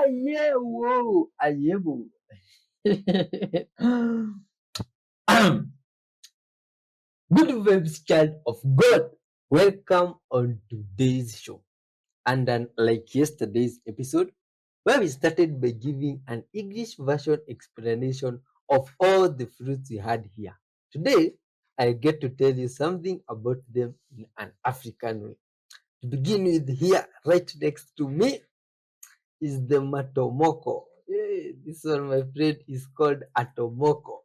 Ayewo, ayewo. Good vibes, child of God. Welcome on today's show. And unlike yesterday's episode, where we started by giving an English version explanation of all the fruits we had here. Today, I get to tell you something about them in an African way. To begin with, here, right next to me, is the matomoko. This one, my friend, is called atomoko.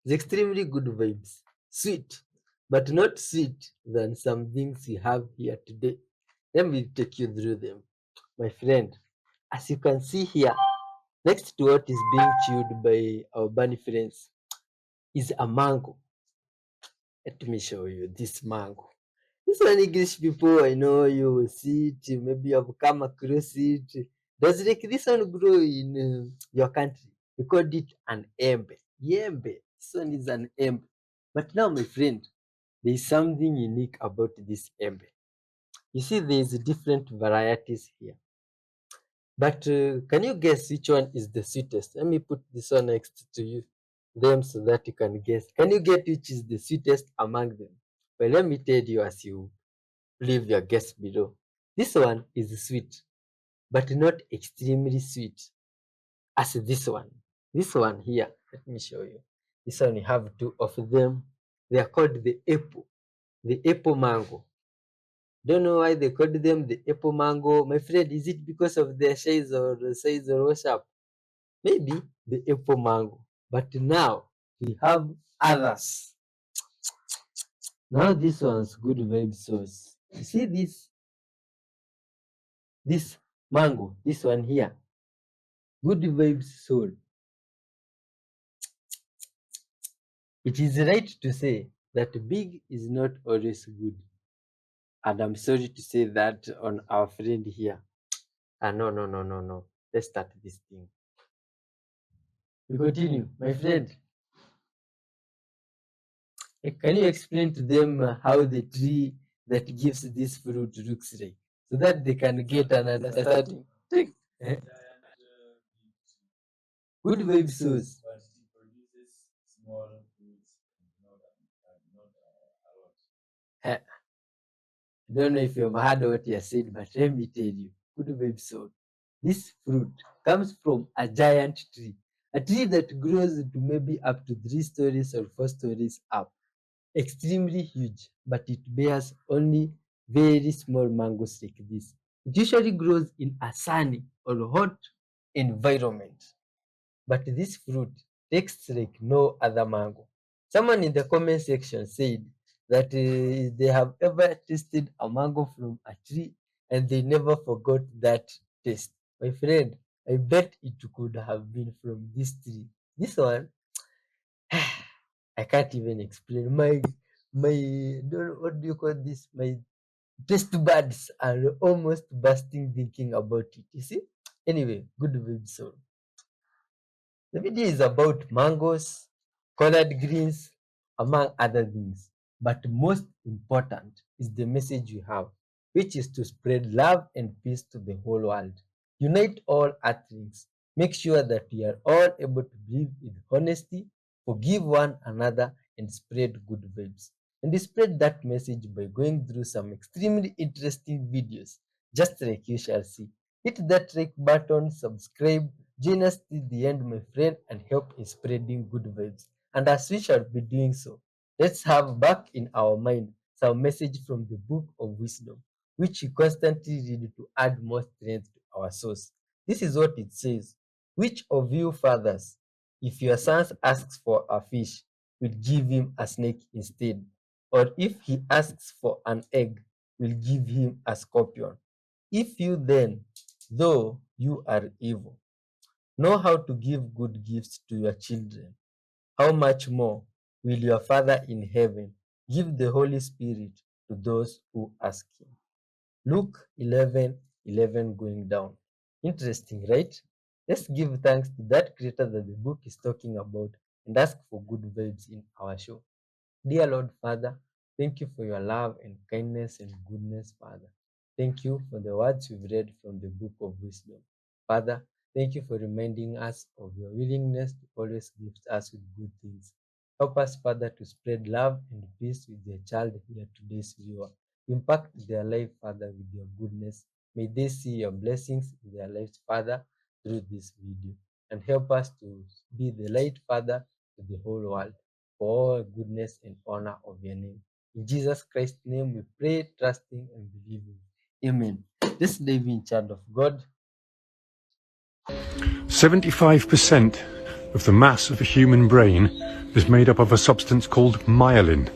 It's extremely good vibes, sweet, but not sweet than some things we have here today. Let me take you through them. My friend, as you can see here, next to what is being chewed by our bunny friends is a mango. Let me show you this mango. This one English people, I know you will see it, maybe you have come across it. Does like this one grow in your country? We called it an embe. Yembe. This one is an embe. But now, my friend, there is something unique about this embe. You see, there is different varieties here. But can you guess which one is the sweetest? Let me put this one next to you, them, so that you can guess. Can you get which is the sweetest among them? Well, let me tell you as you leave your guess below. This one is sweet, but not extremely sweet as this one. This one here, let me show you. This one, you have two of them. They are called the apple mango. Don't know why they called them the apple mango. My friend, is it because of their size or shape? Maybe the apple mango. But now we have others. Now this one's good vibe sauce. You see this mango, this one here. Good vibes soul. It is right to say that big is not always good. And I'm sorry to say that on our friend here. No, no, no, no, no. Let's start this thing. We continue. My friend, can you explain to them how the tree that gives this fruit looks like so that they can get an understanding? Take good vibe sauce. Eh, I don't know if you've heard what you said, but let me tell you, good vibe sauce. This fruit comes from a giant tree, a tree that grows to maybe up to 3 stories or 4 stories up. Extremely huge, but it bears only very small mangoes like this. It usually grows in a sunny or hot environment, but this fruit tastes like no other mango. Someone in the comment section said that they have ever tasted a mango from a tree and they never forgot that taste. My friend, I bet it could have been from this tree. This one, I can't even explain. My what do you call this? My taste buds are almost bursting thinking about it. You see? Anyway, good vibes. So the video is about mangoes, collard greens, among other things. But most important is the message we have, which is to spread love and peace to the whole world. Unite all earthlings. Make sure that we are all able to live with honesty, forgive one another, and spread good vibes. And we spread that message by going through some extremely interesting videos, just like you shall see. Hit that like button, subscribe, join us till the end, my friend, and help in spreading good vibes. And as we shall be doing so, let's have back in our mind some message from the book of wisdom, which we constantly read to add more strength to our souls. This is what it says. Which of you fathers, if your son asks for a fish, will give him a snake instead? Or if he asks for an egg, will give him a scorpion? If you then, though you are evil, know how to give good gifts to your children, how much more will your Father in heaven give the Holy Spirit to those who ask him? Luke 11:11 going down. Interesting, right? Let's give thanks to that creator that the book is talking about and ask for good vibes in our show. Dear Lord Father, thank you for your love and kindness and goodness, Father. Thank you for the words we've read from the book of wisdom. Father, Thank you for reminding us of your willingness to always gift us with good things. Help us, Father, to spread love and peace with your child here, today's viewer. Impact their life, Father, with your goodness. May they see your blessings in their lives, Father, through this video. And help us to be the light, Father, to the whole world, for all goodness and honor of your name. In Jesus Christ's name we pray, trusting and believing. Amen. This day be in charge of God. 75% of the mass of a human brain is made up of a substance called myelin.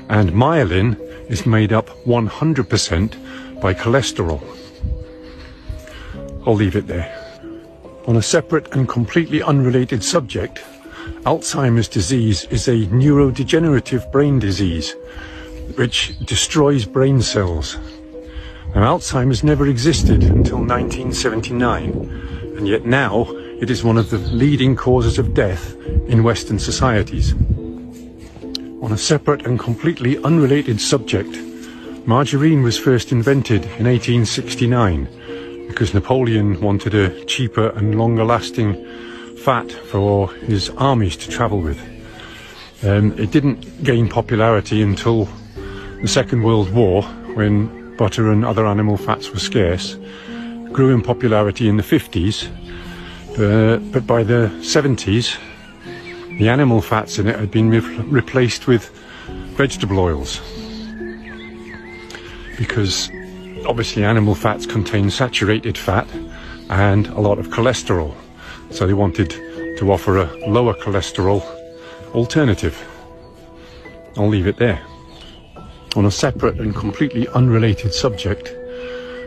And myelin is made up 100% by cholesterol. I'll leave it there. On a separate and completely unrelated subject, Alzheimer's disease is a neurodegenerative brain disease which destroys brain cells. Now, Alzheimer's never existed until 1979, and yet now it is one of the leading causes of death in Western societies. On a separate and completely unrelated subject, margarine was first invented in 1869 because Napoleon wanted a cheaper and longer-lasting fat for his armies to travel with. It didn't gain popularity until the Second World War, when butter and other animal fats were scarce. It grew in popularity in the 50s, but by the 70s, the animal fats in it had been replaced with vegetable oils, because obviously animal fats contain saturated fat and a lot of cholesterol, so they wanted to offer a lower cholesterol alternative. I'll leave it there. On a separate and completely unrelated subject,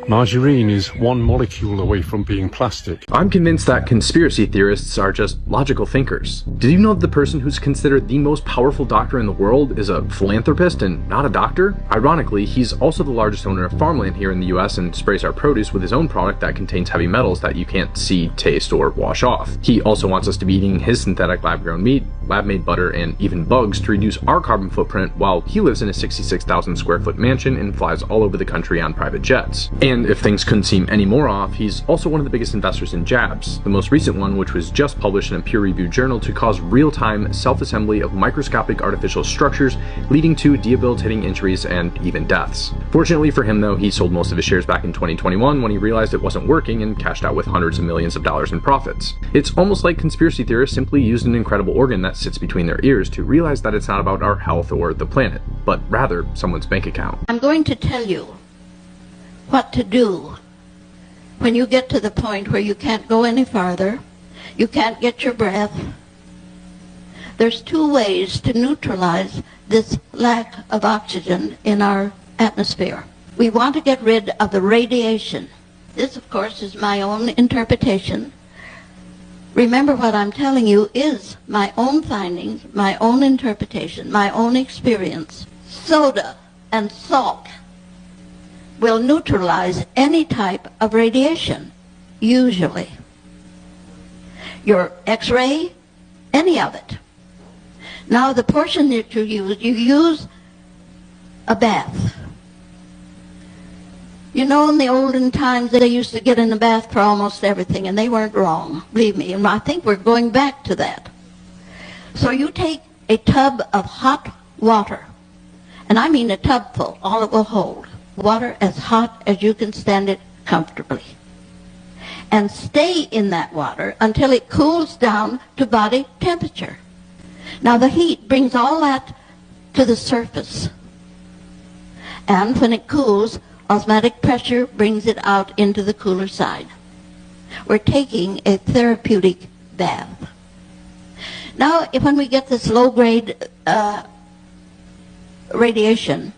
margarine is one molecule away from being plastic. I'm convinced that conspiracy theorists are just logical thinkers. Did you know that the person who's considered the most powerful doctor in the world is a philanthropist and not a doctor? Ironically, he's also the largest owner of farmland here in the US and sprays our produce with his own product that contains heavy metals that you can't see, taste, or wash off. He also wants us to be eating his synthetic lab-grown meat, lab-made butter, and even bugs to reduce our carbon footprint, while he lives in a 66,000 square foot mansion and flies all over the country on private jets. And if things couldn't seem any more off, he's also one of the biggest investors in jabs, the most recent one which was just published in a peer-reviewed journal to cause real-time self-assembly of microscopic artificial structures, leading to debilitating injuries and even deaths. Fortunately for him though, he sold most of his shares back in 2021 when he realized it wasn't working and cashed out with hundreds of millions of dollars in profits. It's almost like conspiracy theorists simply used an incredible organ that sits between their ears to realize that it's not about our health or the planet, but rather someone's bank account. I'm going to tell you what to do when you get to the point where you can't go any farther, you can't get your breath. There's two ways to neutralize this lack of oxygen in our atmosphere. We want to get rid of the radiation. This, of course, is my own interpretation. Remember, what I'm telling you is my own findings, my own interpretation, my own experience. Soda and salt will neutralize any type of radiation, usually. Your X-ray, any of it. Now the portion that you use a bath. You know, in the olden times they used to get in the bath for almost everything, and they weren't wrong, believe me, and I think we're going back to that. So you take a tub of hot water, and I mean a tub full, all it will hold. Water as hot as you can stand it comfortably. And stay in that water until it cools down to body temperature. Now the heat brings all that to the surface. And when it cools, osmotic pressure brings it out into the cooler side. We're taking a therapeutic bath. Now, when we get this low-grade radiation,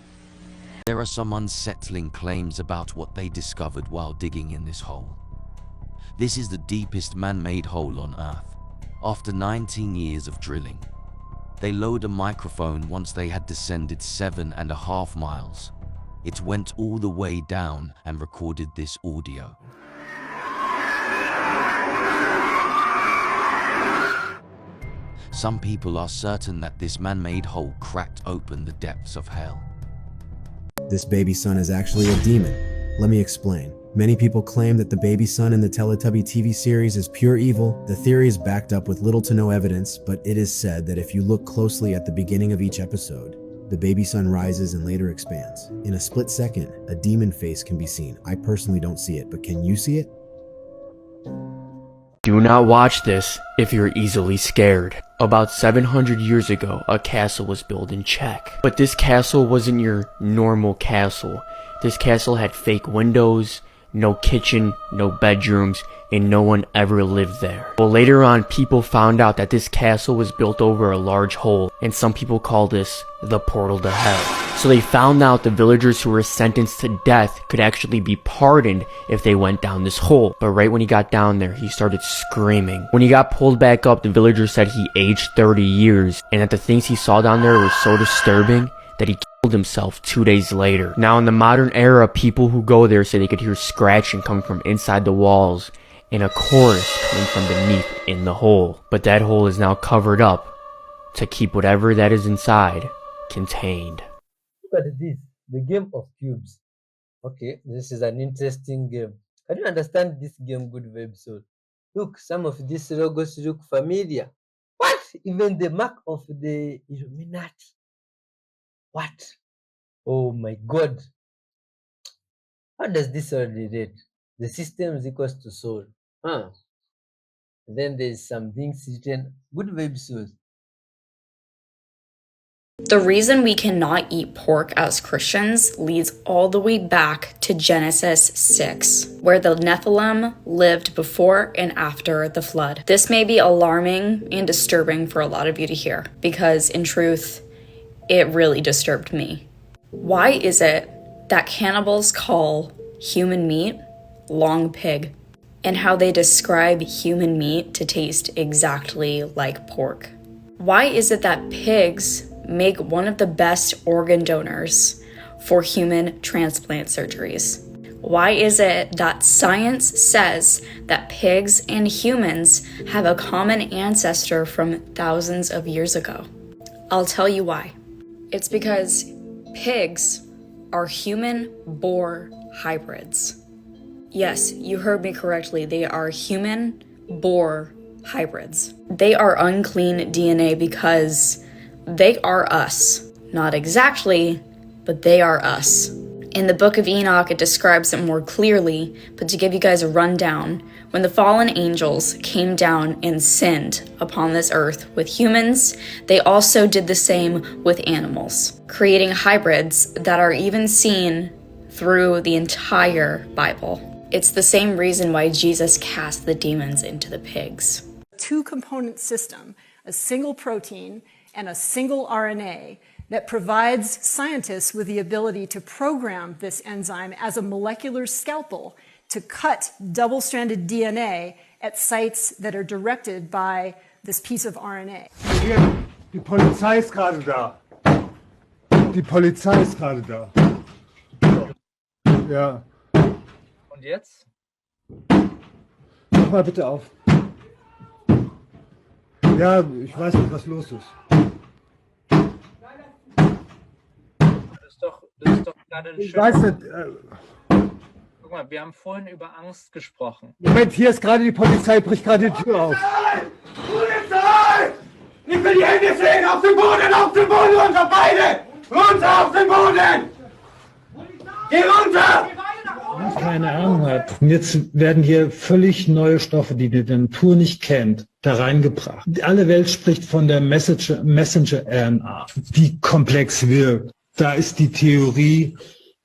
there are some unsettling claims about what they discovered while digging in this hole. This is the deepest man-made hole on Earth. After 19 years of drilling, they lowered a microphone once they had descended 7.5 miles. It went all the way down and recorded this audio. Some people are certain that this man-made hole cracked open the depths of hell. This baby son is actually a demon, Let me explain. Many people claim that the baby son in the Teletubby TV series is pure evil. The theory is backed up with little to no evidence, but it is said that if you look closely at the beginning of each episode, the baby sun rises and later expands. In a split second, a demon face can be seen. I personally don't see it, but can you see it? Do not watch this if you're easily scared. About 700 years ago, a castle was built in Czech. But this castle wasn't your normal castle. This castle had fake windows, no kitchen, no bedrooms, and no one ever lived there. Well, later on, people found out that this castle was built over a large hole, and some people call this the portal to hell. So they found out the villagers who were sentenced to death could actually be pardoned if they went down this hole. But right when he got down there, he started screaming. When he got pulled back up, the villagers said he aged 30 years, and that the things he saw down there were so disturbing that he killed himself 2 days later. Now in the modern era, people who go there say they could hear scratching coming from inside the walls and a chorus coming from beneath in the hole. But that hole is now covered up to keep whatever that is inside contained. Look at this, the game of cubes. Okay, this is an interesting game. Can you understand this game, good website? Look, some of these logos look familiar. What? Even the mark of the Illuminati. What? Oh my God. How does this all relate? The system is equals to soul. Then there's some things written. Good website. The reason we cannot eat pork as Christians leads all the way back to Genesis 6, where the Nephilim lived before and after the flood. This may be alarming and disturbing for a lot of you to hear, because in truth, it really disturbed me. Why is it that cannibals call human meat long pig, and how they describe human meat to taste exactly like pork? Why is it that pigs make one of the best organ donors for human transplant surgeries? Why is it that science says that pigs and humans have a common ancestor from thousands of years ago? I'll tell you why. It's because pigs are human-boar hybrids. Yes, you heard me correctly. They are human-boar hybrids. They are unclean DNA because they are us. Not exactly, but they are us. In the book of Enoch, it describes it more clearly, but to give you guys a rundown, when the fallen angels came down and sinned upon this earth with humans, they also did the same with animals, creating hybrids that are even seen through the entire Bible. It's the same reason why Jesus cast the demons into the pigs. Two-component system, a single protein and a single RNA that provides scientists with the ability to program this enzyme as a molecular scalpel to cut double-stranded DNA at sites that are directed by this piece of RNA. Hier, die Polizei ist gerade da. Die Polizei ist gerade da. Ja. Und jetzt? Mach mal bitte auf. Ja, ich weiß nicht, was los ist. Das ist doch gerade ein Ich weiß nicht. Guck mal, wir haben vorhin über Angst gesprochen. Moment, hier ist gerade die Polizei, bricht gerade die Tür auf. Polizei! Ich will die Hände sehen! Auf den Boden, runter, beide! Runter auf den Boden! Geh runter! Man keine Ahnung hat. Und jetzt werden hier völlig neue Stoffe, die die Natur nicht kennt, da reingebracht. Alle Welt spricht von der Messenger-RNA, die komplex wirkt. Da ist die Theorie,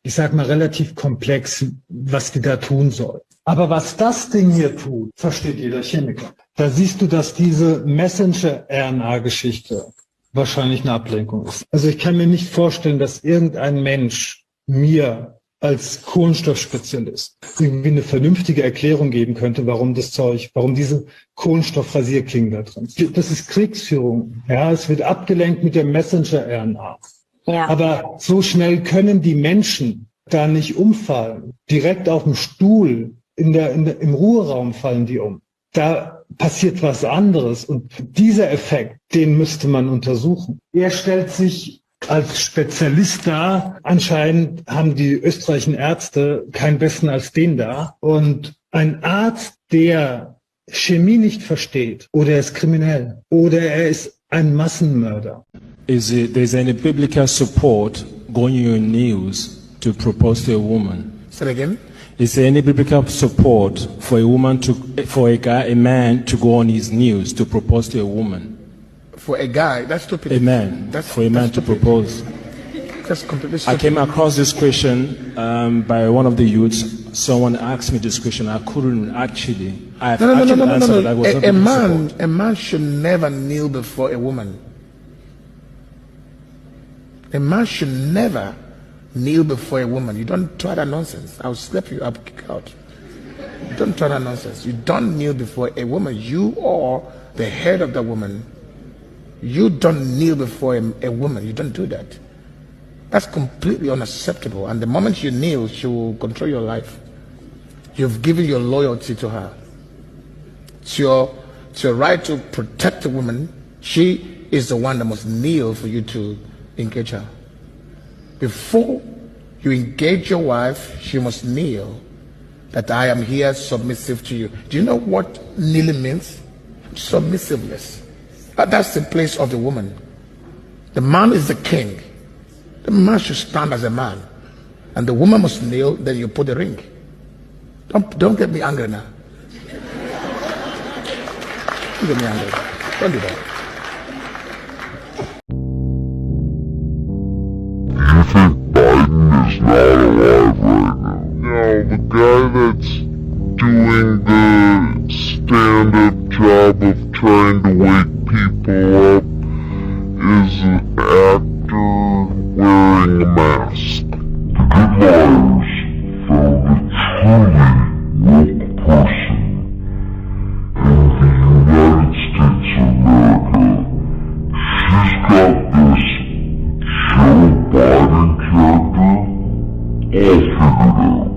ich sag mal, relativ komplex, was die da tun soll. Aber was das Ding hier tut, versteht jeder Chemiker. Da siehst du, dass diese Messenger-RNA-Geschichte wahrscheinlich eine Ablenkung ist. Also ich kann mir nicht vorstellen, dass irgendein Mensch mir als Kohlenstoffspezialist irgendwie eine vernünftige Erklärung geben könnte, warum diese Kohlenstoffrasierklingen da drin sind. Das ist Kriegsführung. Ja, es wird abgelenkt mit der Messenger-RNA. Ja. Aber so schnell können die Menschen da nicht umfallen. Direkt auf dem Stuhl, im Ruheraum fallen die um. Da passiert was anderes. Und dieser Effekt, den müsste man untersuchen. Er stellt sich als Spezialist da. Anscheinend haben die österreichischen Ärzte keinen besseren als den da. Und ein Arzt, der Chemie nicht versteht, oder er ist kriminell, oder er ist ein Massenmörder. There's any biblical support going in your news to propose to a woman? Say it again. Is there any biblical support for a man to go on his knees to propose to a woman? For a guy, that's stupid. A man, for a man to propose. That's completely stupid. I came across this question by one of the youths. Someone asked me this question. I couldn't actually. A man should never kneel before a woman. A man should never kneel before a woman. You don't try that nonsense. I'll slap you up, kick out. You don't try that nonsense. You don't kneel before a woman. You are the head of the woman. You don't kneel before a woman. You don't do that. That's completely unacceptable. And the moment you kneel, she will control your life. You've given your loyalty to her. It's your right to protect the woman. She is the one that must kneel for you to engage her. Before you engage your wife, she must kneel that I am here submissive to you. Do you know what kneeling means? Submissiveness. That's the place of the woman. The man is the king. The man should stand as a man. And the woman must kneel, then you put the ring. Don't get me angry now. Don't get me angry. Don't do that. You think Biden is not alive right now? No, the guy that's doing the stand-up job of trying to wake people up is an actor wearing a mask. The good liars found a truly woke person in the United States of America. She's got this Joe Biden character all figured out.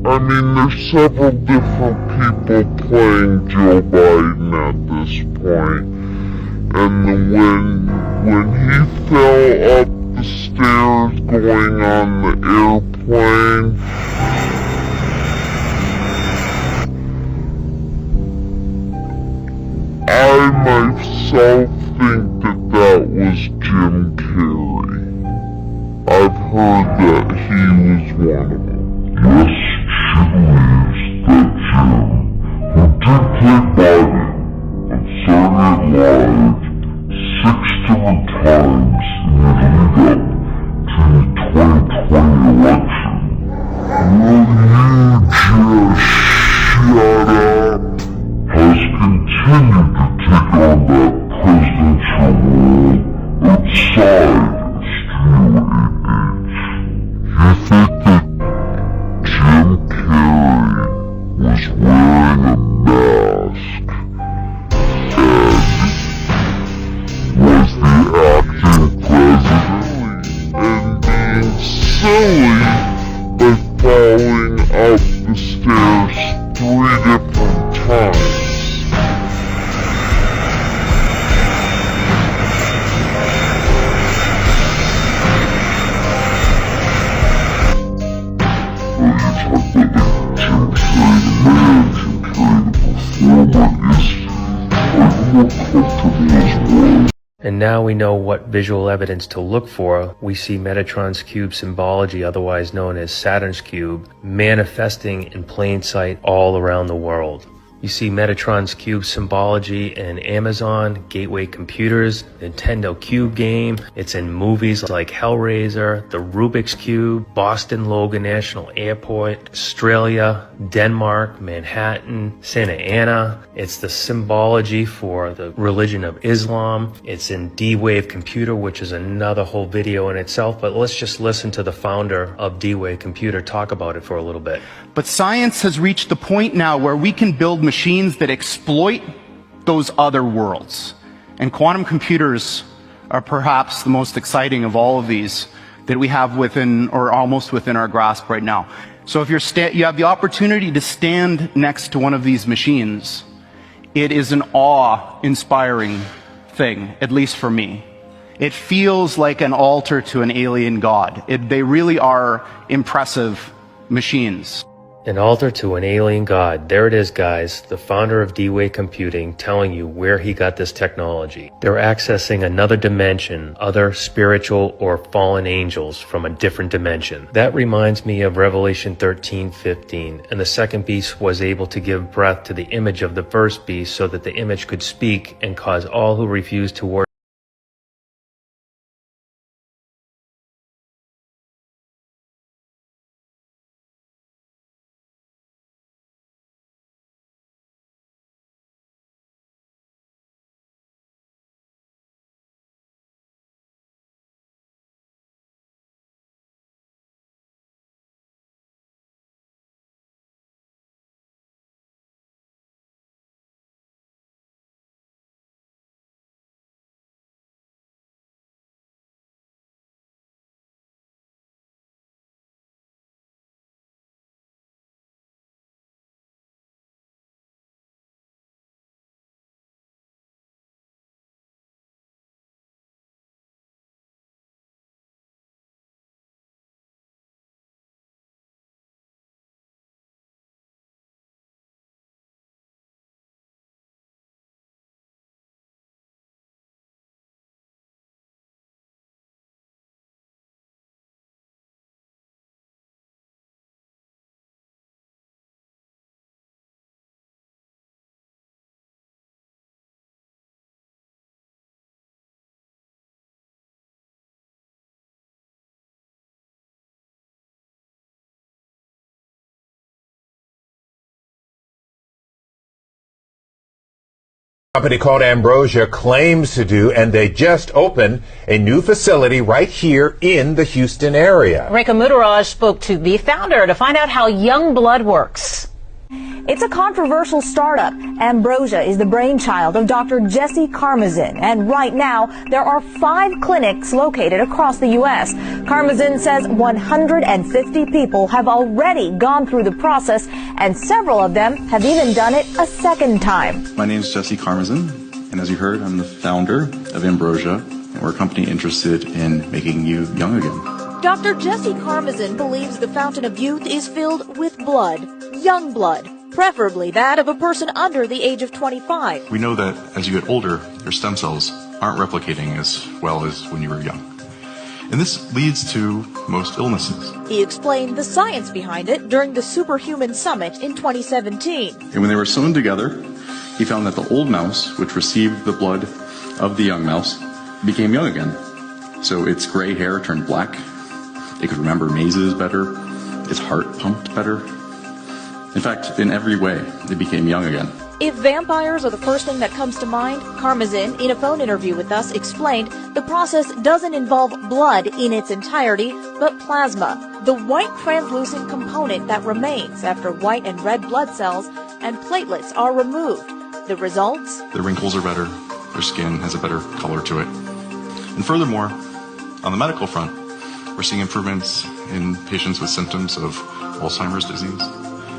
I mean, there's several different people playing Joe Biden at this point. And when he fell up the stairs going on the airplane, I myself think that was Jim Carrey. I've heard that he was one of them. Yes, she believes that Jim, who did play Biden on Saturday Night Live 6 different times in the lead up to the 2020 election, will you just shut up? Has continued to take on that presidential role outside of Studio 8H. You think that Jim Carrey was wearing a mask and was the acting president and being silly by falling up the stairs 3 different times? And now we know what visual evidence to look for. We see Metatron's cube symbology, otherwise known as Saturn's cube, manifesting in plain sight all around the world. You see Metatron's cube symbology in Amazon, Gateway Computers, Nintendo Cube game. It's in movies like Hellraiser, the Rubik's Cube, Boston Logan National Airport, Australia, Denmark, Manhattan, Santa Ana. It's the symbology for the religion of Islam. It's in D-Wave Computer, which is another whole video in itself. But let's just listen to the founder of D-Wave Computer talk about it for a little bit. But science has reached the point now where we can build machines that exploit those other worlds. And quantum computers are perhaps the most exciting of all of these that we have within, or almost within our grasp right now. So if you have the opportunity to stand next to one of these machines, it is an awe-inspiring thing, at least for me. It feels like an altar to an alien god. They really are impressive machines. An altar to an alien god. There it is, guys. The founder of D-Way Computing telling you where he got this technology. They're accessing another dimension, other spiritual or fallen angels from a different dimension. That reminds me of Revelation 13:15. And the second beast was able to give breath to the image of the first beast so that the image could speak and cause all who refused to worship Company called Ambrosia claims to do, and they just opened a new facility right here in the Houston area. Rekha Mudaraj spoke to the founder to find out how young blood works. It's a controversial startup. Ambrosia is the brainchild of Dr. Jesse Karmazin, and right now there are 5 clinics located across the U.S. Karmazin says 150 people have already gone through the process, and several of them have even done it a second time. My name is Jesse Karmazin, and as you heard, I'm the founder of Ambrosia, and we're a company interested in making you young again. Dr. Jesse Karmazin believes the fountain of youth is filled with blood, young blood, preferably that of a person under the age of 25. We know that as you get older, your stem cells aren't replicating as well as when you were young. And this leads to most illnesses. He explained the science behind it during the Superhuman Summit in 2017. And when they were sewn together, he found that the old mouse, which received the blood of the young mouse, became young again. So its gray hair turned black. It could remember mazes better. Its heart pumped better. In fact, in every way, it became young again. If vampires are the first thing that comes to mind, Karmazin, in a phone interview with us, explained the process doesn't involve blood in its entirety, but plasma, the white translucent component that remains after white and red blood cells and platelets are removed. The results? Their wrinkles are better. Their skin has a better color to it. And furthermore, on the medical front, we're seeing improvements in patients with symptoms of Alzheimer's disease,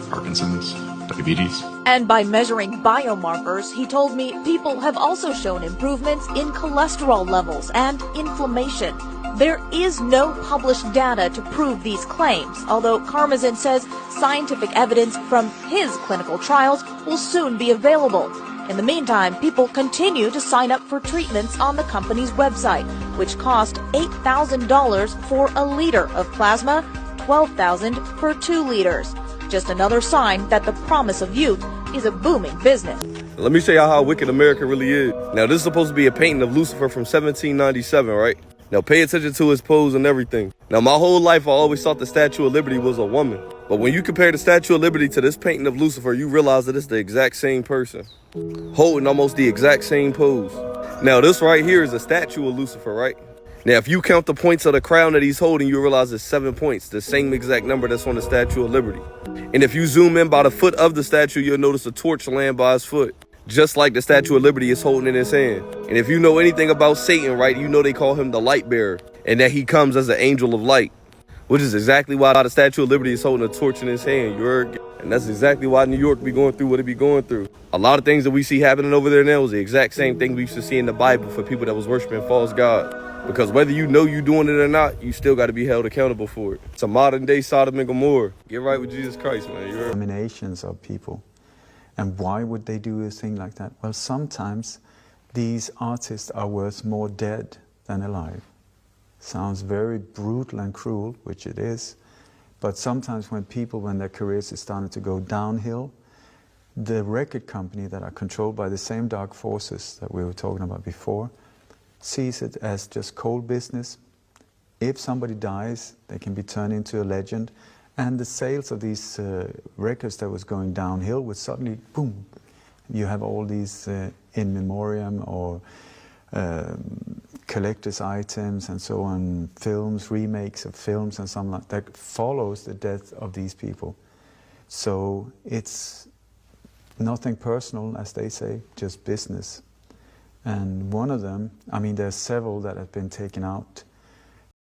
Parkinson's, diabetes. And by measuring biomarkers, he told me people have also shown improvements in cholesterol levels and inflammation. There is no published data to prove these claims, although Karmazin says scientific evidence from his clinical trials will soon be available. In the meantime, people continue to sign up for treatments on the company's website, which cost $8,000 for a liter of plasma, $12,000 for 2 liters. Just another sign that the promise of youth is a booming business. Let me show y'all how wicked America really is. Now, this is supposed to be a painting of Lucifer from 1797, right? Now, pay attention to his pose and everything. Now, my whole life, I always thought the Statue of Liberty was a woman. But when you compare the Statue of Liberty to this painting of Lucifer, you realize that it's the exact same person, holding almost the exact same pose. Now, this right here is a statue of Lucifer, right? Now, if you count the points of the crown that he's holding, you realize it's 7 points, the same exact number that's on the Statue of Liberty. And if you zoom in by the foot of the statue, you'll notice a torch land by his foot, just like the Statue of Liberty is holding in his hand. And if you know anything about Satan, right, you know they call him the light bearer, and that he comes as an angel of light, which is exactly why the Statue of Liberty is holding a torch in his hand. You heard? And that's exactly why New York be going through what it be going through. A lot of things that we see happening over there now is the exact same thing we used to see in the Bible for people that was worshiping false gods. Because whether you know you doing it or not, you still got to be held accountable for it. It's a modern day Sodom and Gomorrah. Get right with Jesus Christ, man. You're Eliminations of people. And why would they do a thing like that? Well, sometimes these artists are worth more dead than alive. Sounds very brutal and cruel, which it is. But sometimes when their careers is starting to go downhill, the record company that are controlled by the same dark forces that we were talking about before sees it as just cold business. If somebody dies, they can be turned into a legend. And the sales of these records that was going downhill would suddenly, boom, you have all these in memoriam or collector's items and so on, films, remakes of films and something like that follows the death of these people. So it's nothing personal, as they say, just business. And one of them, I mean, there's several that have been taken out